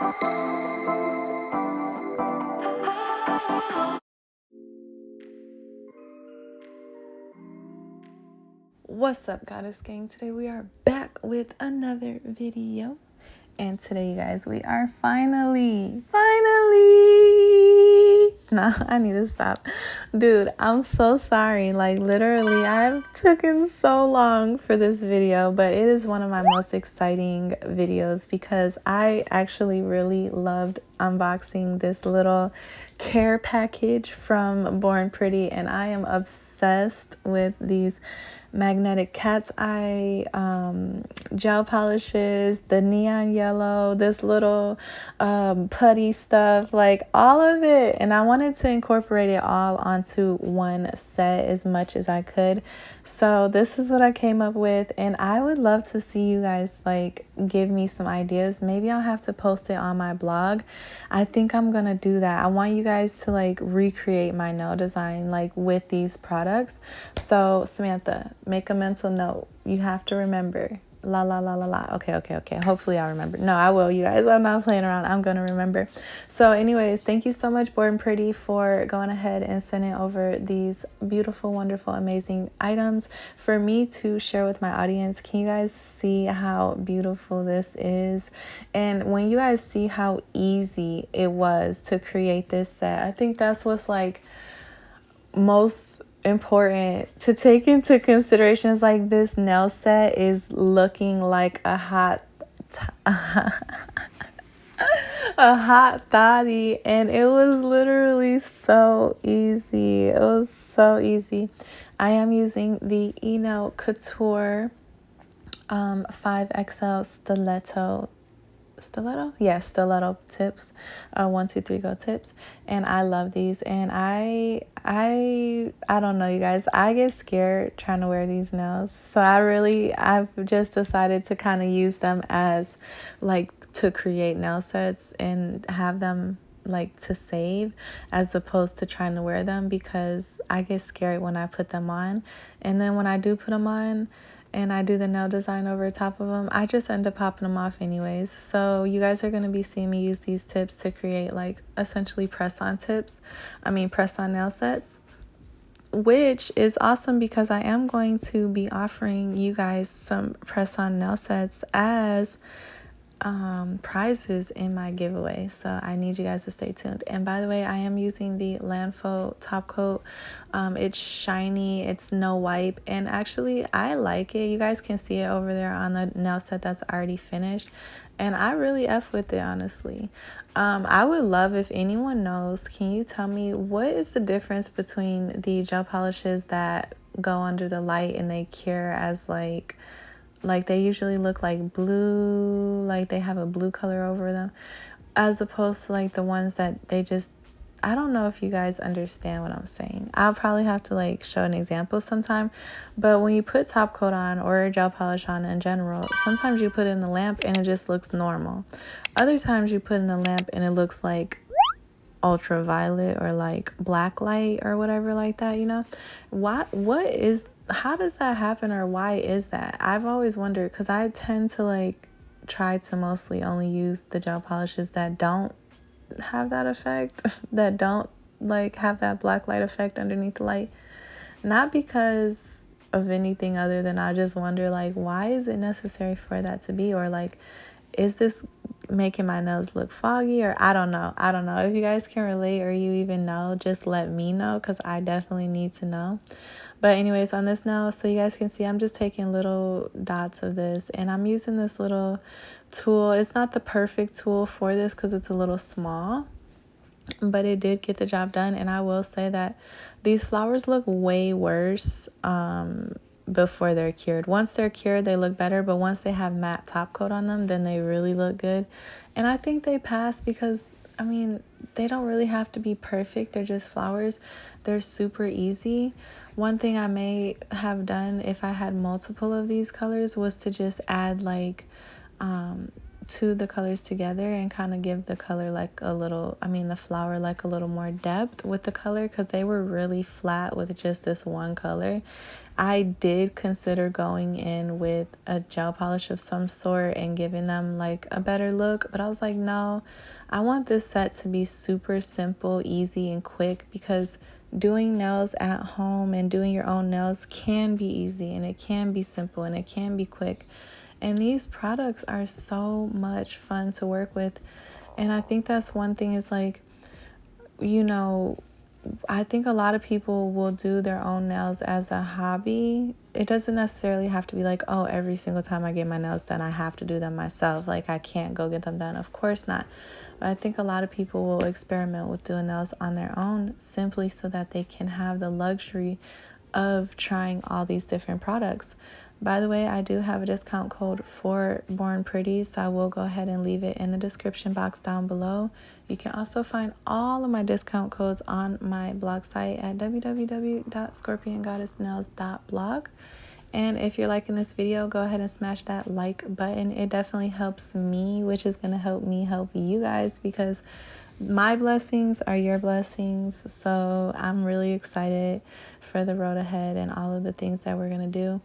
What's up, Goddess Gang? Today we are back with another video, and today, you guys, we are finally no, I need to stop. Dude, I'm so sorry. Like, literally, I've taken so long for this video, but it is one of my most exciting videos because I actually really loved unboxing this little care package from Born Pretty, and I am obsessed with these magnetic cat's eye gel polishes, the neon yellow, this little putty stuff, like all of it. And I wanted to incorporate it all onto one set as much as I could. So this is what I came up with, and I would love to see you guys like give me some ideas. Maybe I'll have to post it on my blog. I think I'm gonna do that. I want you guys to like recreate my nail design like with these products. So Samantha, make a mental note. You have to remember. La la la la la. Okay. Hopefully I'll remember. No, I will, you guys. I'm not playing around. I'm gonna remember. So anyways, thank you so much, Born Pretty, for going ahead and sending over these beautiful, wonderful, amazing items for me to share with my audience. Can you guys see how beautiful this is? And when you guys see how easy it was to create this set, I think that's what's like most important to take into consideration. Is like this nail set is looking like a hot thotty, and it was literally so easy. It was so easy. I am using the 𝑒𝑛𝑎𝑖𝑙 Couture 5XL stiletto tips, 1 2 3 go tips, and I love these. And I don't know, you guys, I get scared trying to wear these nails, so I've just decided to kind of use them as like to create nail sets and have them like to save, as opposed to trying to wear them, because I get scared when I put them on, and then when I do put them on and I do the nail design over top of them, I just end up popping them off anyways. So you guys are going to be seeing me use these tips to create like essentially press-on nail sets, which is awesome because I am going to be offering you guys some press-on nail sets as prizes in my giveaway, so I need you guys to stay tuned. And by the way, I am using the Landfo top coat. It's shiny, it's no wipe, and actually I like it. You guys can see it over there on the nail set that's already finished, and I really F with it, honestly. I would love if anyone knows, can you tell me what is the difference between the gel polishes that go under the light and they cure as like they usually look like blue, like they have a blue color over them, as opposed to like the ones that they just, I don't know if you guys understand what I'm saying. I'll probably have to like show an example sometime. But when you put top coat on or gel polish on in general, sometimes you put it in the lamp and it just looks normal. Other times you put in the lamp and it looks like ultraviolet or like black light or whatever like that, you know? How does that happen, or why is that? I've always wondered, because I tend to like try to mostly only use the gel polishes that don't have that effect, that don't like have that black light effect underneath the light. Not because of anything other than I just wonder, like, why is it necessary for that to be? Or like, is this making my nails look foggy? Or I don't know. If you guys can relate or you even know, just let me know, because I definitely need to know. But anyways, on this nail, so you guys can see, I'm just taking little dots of this, and I'm using this little tool. It's not the perfect tool for this because it's a little small, but it did get the job done. And I will say that these flowers look way worse before they're cured. Once they're cured, they look better, but once they have matte top coat on them, then they really look good. And I think they pass because, I mean, they don't really have to be perfect. They're just flowers. They're super easy. One thing I may have done if I had multiple of these colors was to just add like the colors together and kind of give the color like a little, the flower like a little more depth with the color, because they were really flat with just this one color. I did consider going in with a gel polish of some sort and giving them like a better look, but I was like, no, I want this set to be super simple, easy, and quick, because doing nails at home and doing your own nails can be easy, and it can be simple, and it can be quick. And these products are so much fun to work with. And I think that's one thing is like, I think a lot of people will do their own nails as a hobby. It doesn't necessarily have to be like, oh, every single time I get my nails done, I have to do them myself. Like, I can't go get them done. Of course not. But I think a lot of people will experiment with doing nails on their own simply so that they can have the luxury of trying all these different products. By the way, I do have a discount code for Born Pretty, so I will go ahead and leave it in the description box down below. You can also find all of my discount codes on my blog site at www.scorpiongoddessnails.blog. And if you're liking this video, go ahead and smash that like button. It definitely helps me, which is going to help me help you guys, because my blessings are your blessings. So I'm really excited for the road ahead and all of the things that we're going to do.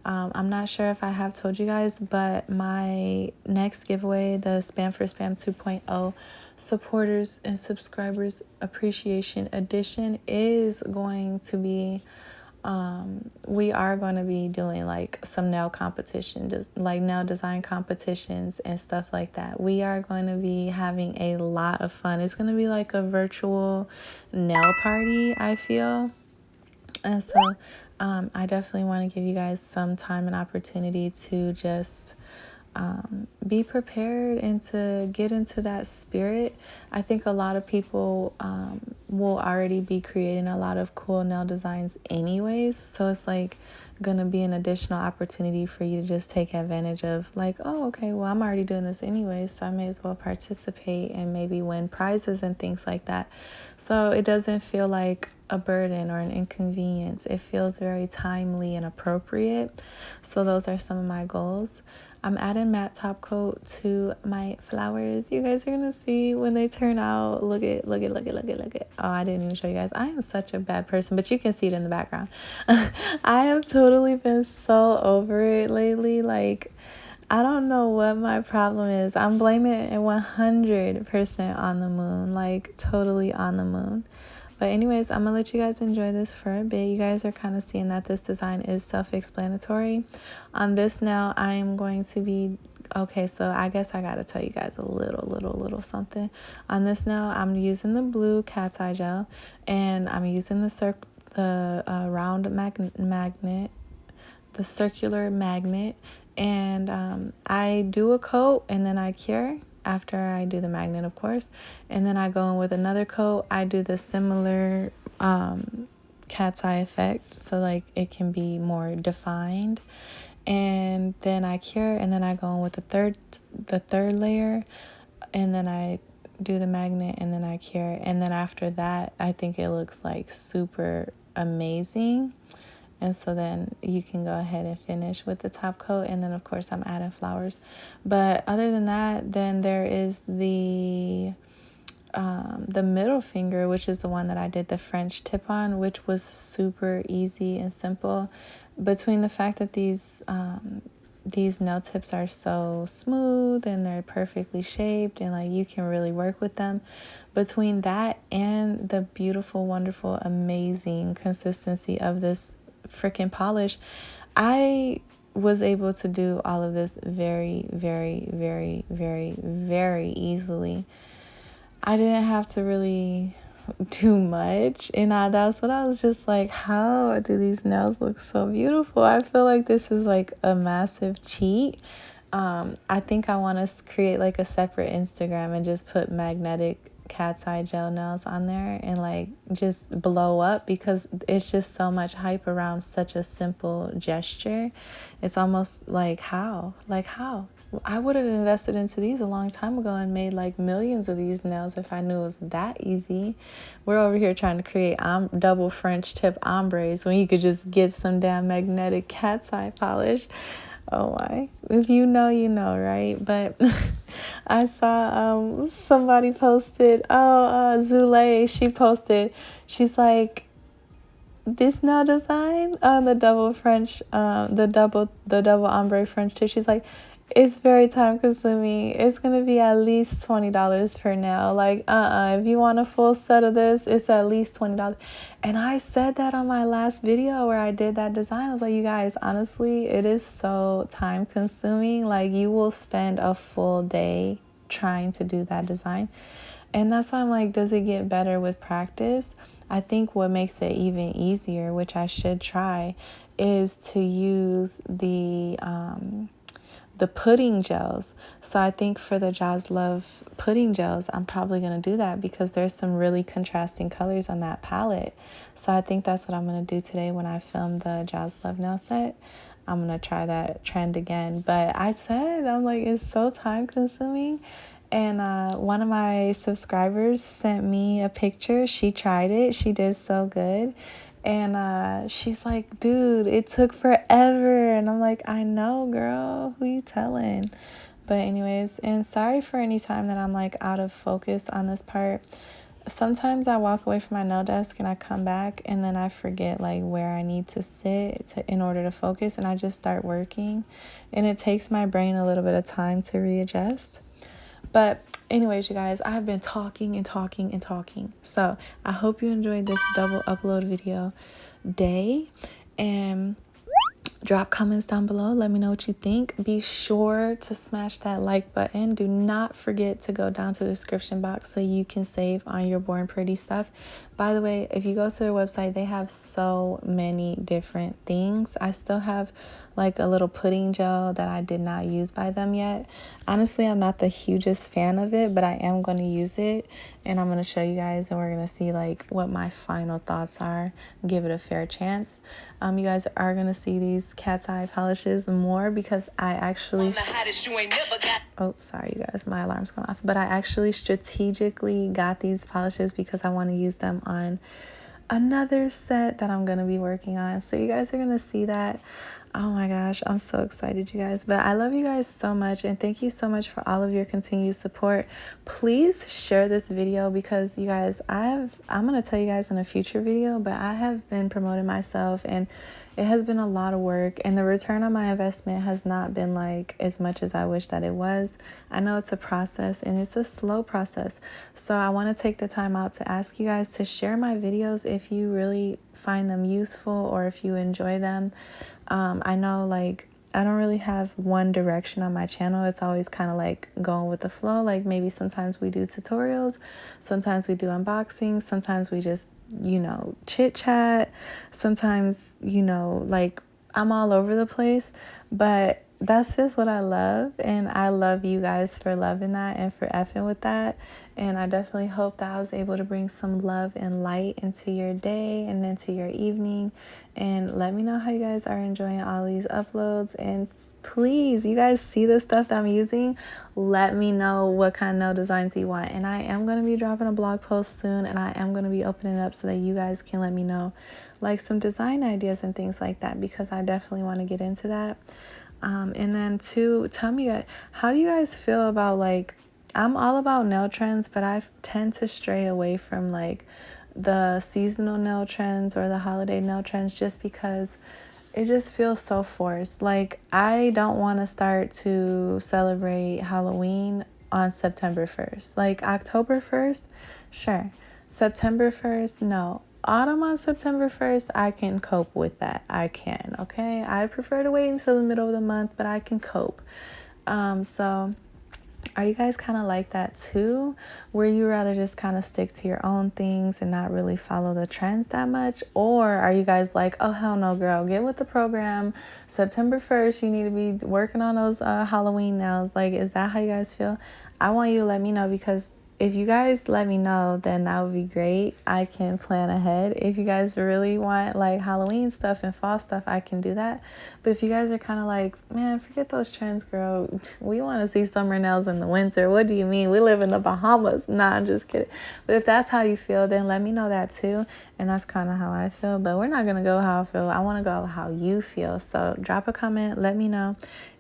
I'm not sure if I have told you guys, but my next giveaway, the Spam for Spam 2.0 Supporters and Subscribers Appreciation Edition, is going to be, we are going to be doing like some nail competition, just like nail design competitions and stuff like that. We are going to be having a lot of fun. It's going to be like a virtual nail party, I feel. And so I definitely want to give you guys some time and opportunity to just be prepared and to get into that spirit. I think a lot of people will already be creating a lot of cool nail designs anyways. So it's like going to be an additional opportunity for you to just take advantage of, like, oh, okay, well, I'm already doing this anyways, so I may as well participate and maybe win prizes and things like that. So it doesn't feel like a burden or an inconvenience. It feels very timely and appropriate. So those are some of my goals. I'm adding matte top coat to my flowers. You guys are gonna see when they turn out. Look at. Oh, I didn't even show you guys. I am such a bad person, but you can see it in the background. I have totally been so over it lately. Like, I don't know what my problem is. I'm blaming it 100% on the moon, like totally on the moon. But anyways, I'm going to let you guys enjoy this for a bit. You guys are kind of seeing that this design is self-explanatory. On this now, I am going to be... Okay, so I guess I got to tell you guys a little something. On this now, I'm using the blue cat's eye gel. And I'm using the round magnet, the circular magnet. And I do a coat and then I cure. After I do the magnet, of course, and then I go in with another coat. I do the similar cat's eye effect, so like it can be more defined, and then I cure, and then I go in with the third layer, and then I do the magnet, and then I cure, and then after that, I think it looks like super amazing. And so then you can go ahead and finish with the top coat. And then, of course, I'm adding flowers. But other than that, then there is the middle finger, which is the one that I did the French tip on, which was super easy and simple. Between the fact that these nail tips are so smooth and they're perfectly shaped and like you can really work with them, between that and the beautiful, wonderful, amazing consistency of this freaking polish, I was able to do all of this very, very, very, very, very easily. I didn't have to really do much, and that's what I was just like, how do these nails look so beautiful? I feel like this is like a massive cheat. I think I want to create like a separate Instagram and just put magnetic cat's eye gel nails on there and like just blow up, because it's just so much hype around such a simple gesture. It's almost like how I would have invested into these a long time ago and made like millions of these nails if I knew it was that easy. We're over here trying to create double French tip ombres when you could just get some damn magnetic cat's eye polish. Oh my. If you know, you know, right? But I saw somebody posted, Zule, she posted, she's like, this nail design on the double French, the double ombre French tip. She's like, it's very time consuming. It's gonna be at least $20 per nail. Like, if you want a full set of this, it's at least $20. And I said that on my last video where I did that design. I was like, you guys, honestly, it is so time consuming. Like, you will spend a full day trying to do that design. And that's why I'm like, does it get better with practice? I think what makes it even easier, which I should try, is to use the pudding gels. So I think for the 𝑗azz pudding gels, I'm probably going to do that because there's some really contrasting colors on that palette. So I think that's what I'm going to do today when I film the 𝑗azz nail set. I'm going to try that trend again. But I'm like, it's so time consuming. And one of my subscribers sent me a picture. She tried it. She did so good. And she's like, dude, it took forever. And I'm like, I know, girl. Who you telling? But anyways, and sorry for any time that I'm like out of focus on this part. Sometimes I walk away from my nail desk and I come back and then I forget like where I need to sit in order to focus, and I just start working. And it takes my brain a little bit of time to readjust. But anyways, you guys, I have been talking and talking and talking. So I hope you enjoyed this double upload video day. And drop comments down below. Let me know what you think. Be sure to smash that like button. Do not forget to go down to the description box so you can save on your Born Pretty stuff. By the way, if you go to their website, they have so many different things. I still have like a little pudding gel that I did not use by them yet. Honestly, I'm not the hugest fan of it, but I am going to use it, and I'm going to show you guys, and we're going to see like what my final thoughts are. Give it a fair chance. You guys are going to see these cat's eye polishes more because I actually... Oh, sorry, you guys, my alarm's going off. But I actually strategically got these polishes because I want to use them on another set that I'm going to be working on. So you guys are going to see that. Oh my gosh, I'm so excited, you guys. But I love you guys so much, and thank you so much for all of your continued support. Please share this video because you guys, I'm going to tell you guys in a future video, but I have been promoting myself and it has been a lot of work, and the return on my investment has not been like as much as I wish that it was. I know it's a process and it's a slow process. So I want to take the time out to ask you guys to share my videos if you really find them useful or if you enjoy them. I know like I don't really have one direction on my channel. It's always kind of like going with the flow. Like maybe sometimes we do tutorials, sometimes we do unboxings, sometimes we just, you know, chit chat. Sometimes, you know, like I'm all over the place, but that's just what I love. And I love you guys for loving that and for effing with that. And I definitely hope that I was able to bring some love and light into your day and into your evening. And let me know how you guys are enjoying all these uploads. And please, you guys see the stuff that I'm using, let me know what kind of nail designs you want. And I am going to be dropping a blog post soon, and I am going to be opening it up so that you guys can let me know like some design ideas and things like that, because I definitely want to get into that. And then two, tell me, how do you guys feel about like, I'm all about nail trends, but I tend to stray away from like the seasonal nail trends or the holiday nail trends just because it just feels so forced. Like I don't want to start to celebrate Halloween on September 1st. Like October 1st, sure. September 1st, no. Autumn on September 1st, I can cope with that. I can, okay? I prefer to wait until the middle of the month, but I can cope. So are you guys kind of like that too? Where you rather just kind of stick to your own things and not really follow the trends that much? Or are you guys like, oh, hell no, girl, get with the program. September 1st, you need to be working on those Halloween nails. Like, is that how you guys feel? I want you to let me know, because if you guys let me know, then that would be great. I can plan ahead. If you guys really want like Halloween stuff and fall stuff, I can do that. But if you guys are kind of like, man, forget those trends, girl. We want to see summer nails in the winter. What do you mean? We live in the Bahamas. Nah, I'm just kidding. But if that's how you feel, then let me know that too. And that's kind of how I feel. But we're not going to go how I feel. I want to go how you feel. So drop a comment. Let me know.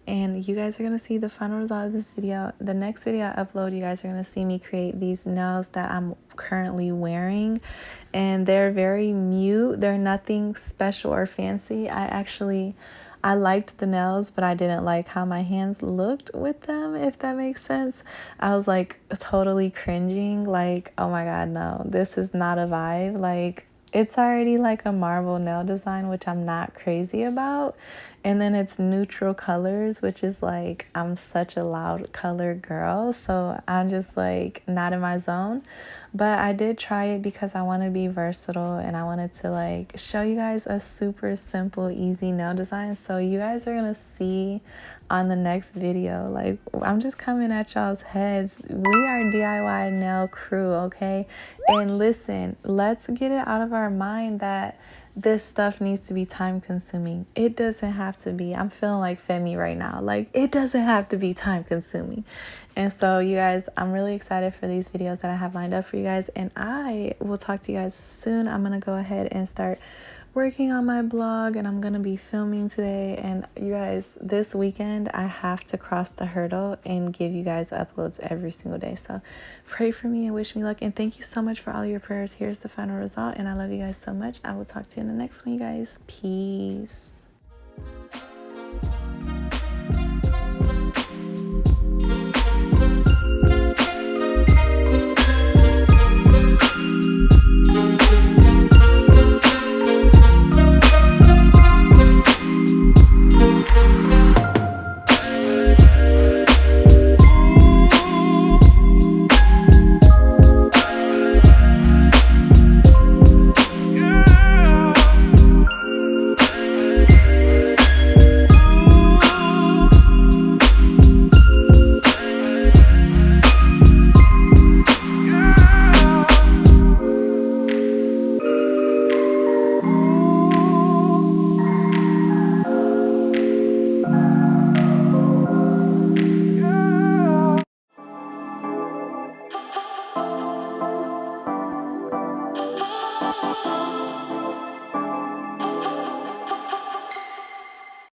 And you guys are going to see the final result of this video. The next video I upload, you guys are going to see me create these nails that I'm currently wearing. And they're very mute. They're nothing special or fancy. I liked the nails, but I didn't like how my hands looked with them, if that makes sense. I was like totally cringing. Like, oh my God, no, this is not a vibe. Like, it's already like a marble nail design, which I'm not crazy about. And then it's neutral colors, which is like, I'm such a loud color girl. So I'm just like not in my zone. But I did try it because I want to be versatile and I wanted to like show you guys a super simple, easy nail design. So you guys are going to see on the next video. Like, I'm just coming at y'all's heads. We are DIY nail crew, okay? And listen, let's get it out of our mind that this stuff needs to be time consuming. It doesn't have to be. I'm feeling like Femi right now. Like, it doesn't have to be time consuming. And so you guys, I'm really excited for these videos that I have lined up for you guys. And I will talk to you guys soon. I'm going to go ahead and start working on my blog, and I'm gonna be filming today. And you guys, this weekend I have to cross the hurdle and give you guys uploads every single day. So pray for me and wish me luck, and thank you so much for all your prayers. Here's the final result, and I love you guys so much. I will talk to you in the next one, you guys. Peace.